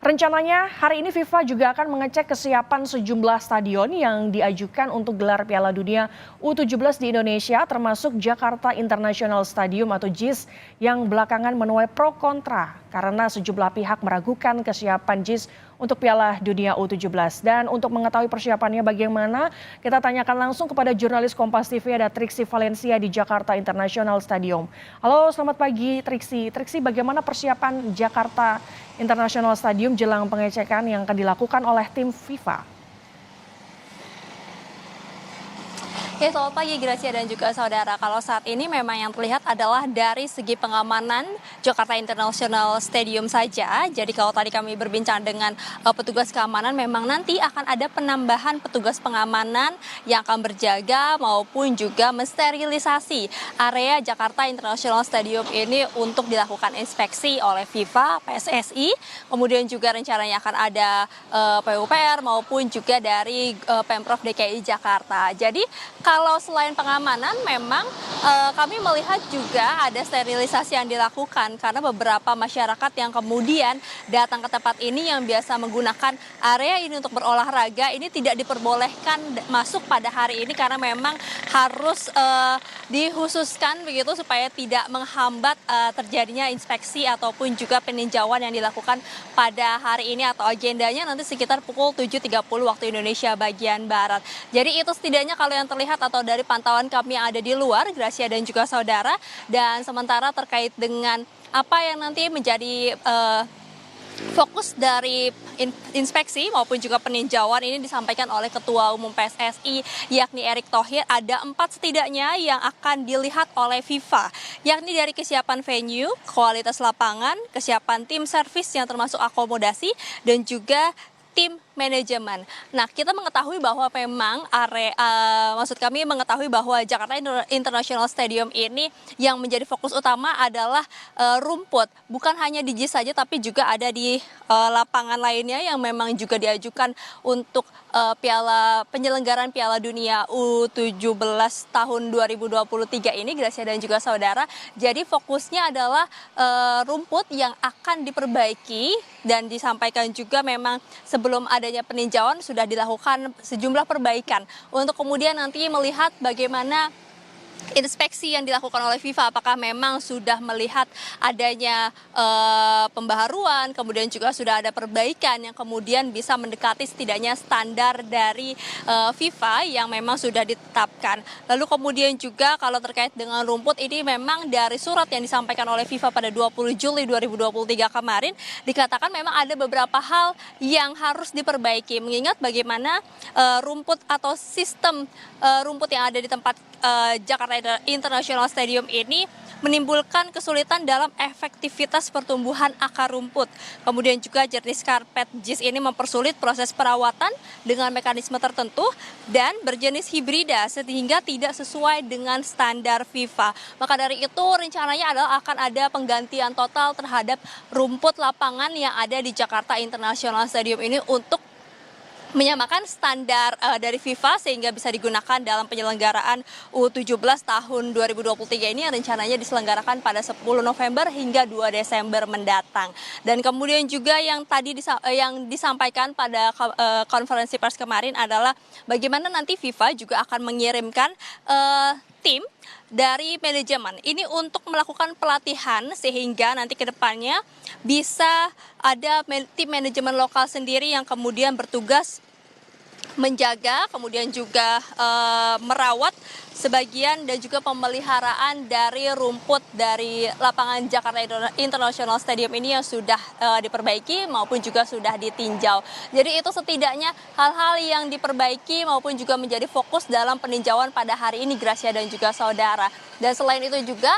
Rencananya hari ini FIFA juga akan mengecek kesiapan sejumlah stadion yang diajukan untuk gelar Piala Dunia U17 di Indonesia termasuk Jakarta International Stadium atau JIS yang belakangan menuai pro kontra karena sejumlah pihak meragukan kesiapan JIS untuk Piala Dunia U17. Dan untuk mengetahui persiapannya bagaimana, kita tanyakan langsung kepada jurnalis Kompas TV ada Triksi Valencia di Jakarta International Stadium. Halo, selamat pagi Triksi. Triksi, bagaimana persiapan Jakarta International Stadium jelang pengecekan yang akan dilakukan oleh tim FIFA? Ya, selamat pagi Gracia dan juga saudara. Kalau saat ini memang yang terlihat adalah dari segi pengamanan Jakarta International Stadium saja. Jadi kalau tadi kami berbincang dengan petugas keamanan, memang nanti akan ada penambahan petugas pengamanan yang akan berjaga maupun juga mensterilisasi area Jakarta International Stadium ini untuk dilakukan inspeksi oleh FIFA, PSSI. Kemudian juga rencananya akan ada PUPR maupun juga dari Pemprov DKI Jakarta. Jadi kalau selain pengamanan, memang kami melihat juga ada sterilisasi yang dilakukan karena beberapa masyarakat yang kemudian datang ke tempat ini yang biasa menggunakan area ini untuk berolahraga ini tidak diperbolehkan masuk pada hari ini karena memang harus dikhususkan begitu supaya tidak menghambat terjadinya inspeksi ataupun juga peninjauan yang dilakukan pada hari ini atau agendanya nanti sekitar pukul 7.30 waktu Indonesia bagian Barat. Jadi itu setidaknya kalau yang terlihat atau dari pantauan kami yang ada di luar, Gracia dan juga saudara. Dan sementara terkait dengan apa yang nanti menjadi fokus dari inspeksi maupun juga peninjauan ini disampaikan oleh Ketua Umum PSSI yakni Erick Thohir. Ada 4 setidaknya yang akan dilihat oleh FIFA, yakni dari kesiapan venue, kualitas lapangan, kesiapan tim servis yang termasuk akomodasi, dan juga tim manajemen. Nah, kita mengetahui bahwa memang mengetahui bahwa Jakarta International Stadium ini yang menjadi fokus utama adalah rumput. Bukan hanya di JIS saja, tapi juga ada di lapangan lainnya yang memang juga diajukan untuk penyelenggaraan Piala Dunia U17 tahun 2023 ini, Gracia dan juga saudara. Jadi fokusnya adalah rumput yang akan diperbaiki dan disampaikan juga memang sebelum adanya peninjauan sudah dilakukan sejumlah perbaikan untuk kemudian nanti melihat bagaimana inspeksi yang dilakukan oleh FIFA apakah memang sudah melihat adanya pembaharuan, kemudian juga sudah ada perbaikan yang kemudian bisa mendekati setidaknya standar dari FIFA yang memang sudah ditetapkan. Lalu kemudian juga kalau terkait dengan rumput ini memang dari surat yang disampaikan oleh FIFA pada 20 Juli 2023 kemarin dikatakan memang ada beberapa hal yang harus diperbaiki mengingat bagaimana rumput atau sistem rumput yang ada di tempat Jakarta International Stadium ini menimbulkan kesulitan dalam efektivitas pertumbuhan akar rumput. Kemudian juga jenis karpet JIS ini mempersulit proses perawatan dengan mekanisme tertentu dan berjenis hibrida sehingga tidak sesuai dengan standar FIFA. Maka dari itu rencananya adalah akan ada penggantian total terhadap rumput lapangan yang ada di Jakarta International Stadium ini untuk menyamakan standar dari FIFA sehingga bisa digunakan dalam penyelenggaraan U17 tahun 2023 ini yang rencananya diselenggarakan pada 10 November hingga 2 Desember mendatang. Dan kemudian juga yang tadi yang disampaikan pada konferensi pers kemarin adalah bagaimana nanti FIFA juga akan mengirimkan tim dari manajemen ini untuk melakukan pelatihan sehingga nanti ke depannya bisa ada tim manajemen lokal sendiri yang kemudian bertugas menjaga, kemudian juga merawat sebagian dan juga pemeliharaan dari rumput dari lapangan Jakarta International Stadium ini yang sudah diperbaiki maupun juga sudah ditinjau. Jadi itu setidaknya hal-hal yang diperbaiki maupun juga menjadi fokus dalam peninjauan pada hari ini, Gracia dan juga saudara. Dan selain itu juga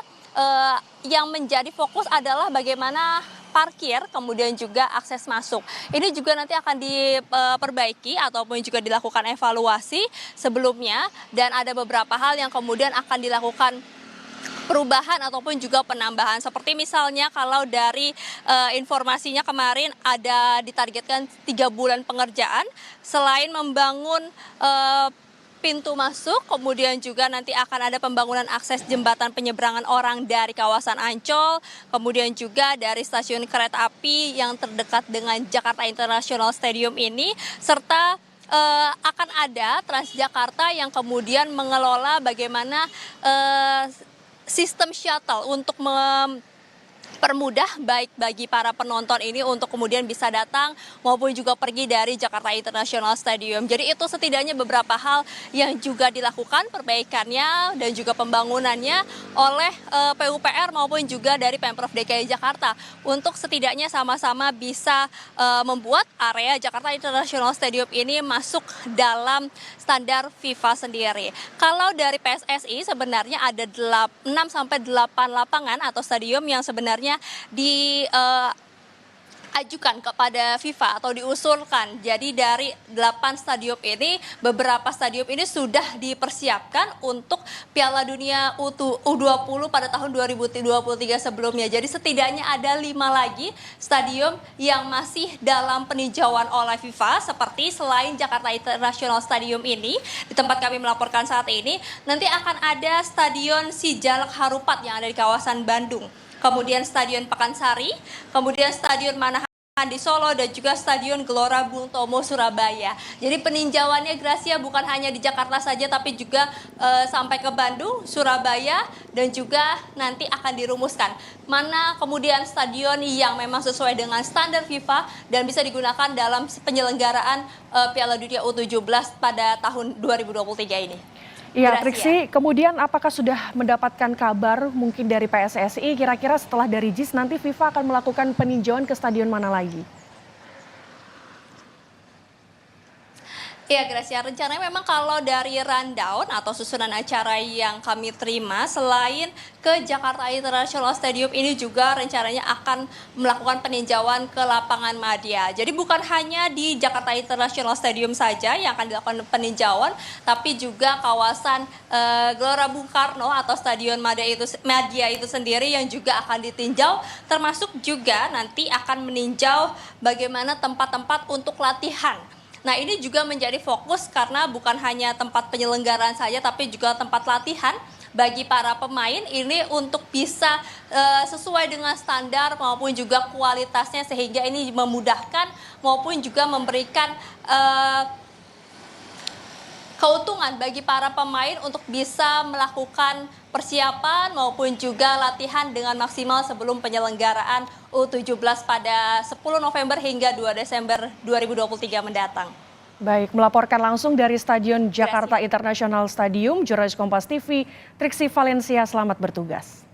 yang menjadi fokus adalah bagaimana parkir, kemudian juga akses masuk. Ini juga nanti akan diperbaiki ataupun juga dilakukan evaluasi sebelumnya dan ada beberapa hal yang kemudian akan dilakukan perubahan ataupun juga penambahan. Seperti misalnya kalau dari informasinya kemarin ada ditargetkan 3 bulan pengerjaan selain membangun pintu masuk, kemudian juga nanti akan ada pembangunan akses jembatan penyeberangan orang dari kawasan Ancol, kemudian juga dari stasiun kereta api yang terdekat dengan Jakarta International Stadium ini, serta akan ada Transjakarta yang kemudian mengelola bagaimana sistem shuttle untuk permudah baik bagi para penonton ini untuk kemudian bisa datang maupun juga pergi dari Jakarta International Stadium. Jadi itu setidaknya beberapa hal yang juga dilakukan perbaikannya dan juga pembangunannya oleh PUPR maupun juga dari Pemprov DKI Jakarta untuk setidaknya sama-sama bisa membuat area Jakarta International Stadium ini masuk dalam standar FIFA sendiri. Kalau dari PSSI sebenarnya ada 6 sampai 8 lapangan atau stadium yang sebenarnya diajukan kepada FIFA atau diusulkan. Jadi dari 8 stadium ini, beberapa stadium ini sudah dipersiapkan untuk Piala Dunia U20 pada tahun 2023 sebelumnya. Jadi setidaknya ada 5 lagi stadium yang masih dalam peninjauan oleh FIFA, seperti selain Jakarta International Stadium ini, di tempat kami melaporkan saat ini, nanti akan ada Stadion Sijalak Harupat yang ada di kawasan Bandung. Kemudian Stadion Pakansari, kemudian Stadion Manahan di Solo, dan juga Stadion Gelora Bung Tomo Surabaya. Jadi peninjauannya Gracia bukan hanya di Jakarta saja, tapi juga sampai ke Bandung, Surabaya, dan juga nanti akan dirumuskan mana kemudian stadion yang memang sesuai dengan standar FIFA dan bisa digunakan dalam penyelenggaraan Piala Dunia U17 pada tahun 2023 ini. Iya, Triksi, kemudian apakah sudah mendapatkan kabar mungkin dari PSSI kira-kira setelah dari JIS nanti FIFA akan melakukan peninjauan ke stadion mana lagi? Ya, Gracia, rencananya memang kalau dari rundown atau susunan acara yang kami terima, selain ke Jakarta International Stadium ini juga rencananya akan melakukan peninjauan ke lapangan Madia. Jadi bukan hanya di Jakarta International Stadium saja yang akan dilakukan peninjauan, tapi juga kawasan Gelora Bung Karno atau Stadion Madia itu sendiri yang juga akan ditinjau, termasuk juga nanti akan meninjau bagaimana tempat-tempat untuk latihan. Nah, ini juga menjadi fokus karena bukan hanya tempat penyelenggaraan saja, tapi juga tempat latihan bagi para pemain ini untuk bisa sesuai dengan standar maupun juga kualitasnya, sehingga ini memudahkan maupun juga memberikan keuntungan bagi para pemain untuk bisa melakukan persiapan maupun juga latihan dengan maksimal sebelum penyelenggaraan U17 pada 10 November hingga 2 Desember 2023 mendatang. Baik, melaporkan langsung dari Stadion Jakarta International Stadium, jurnalis Kompas TV, Triksi Valencia, selamat bertugas.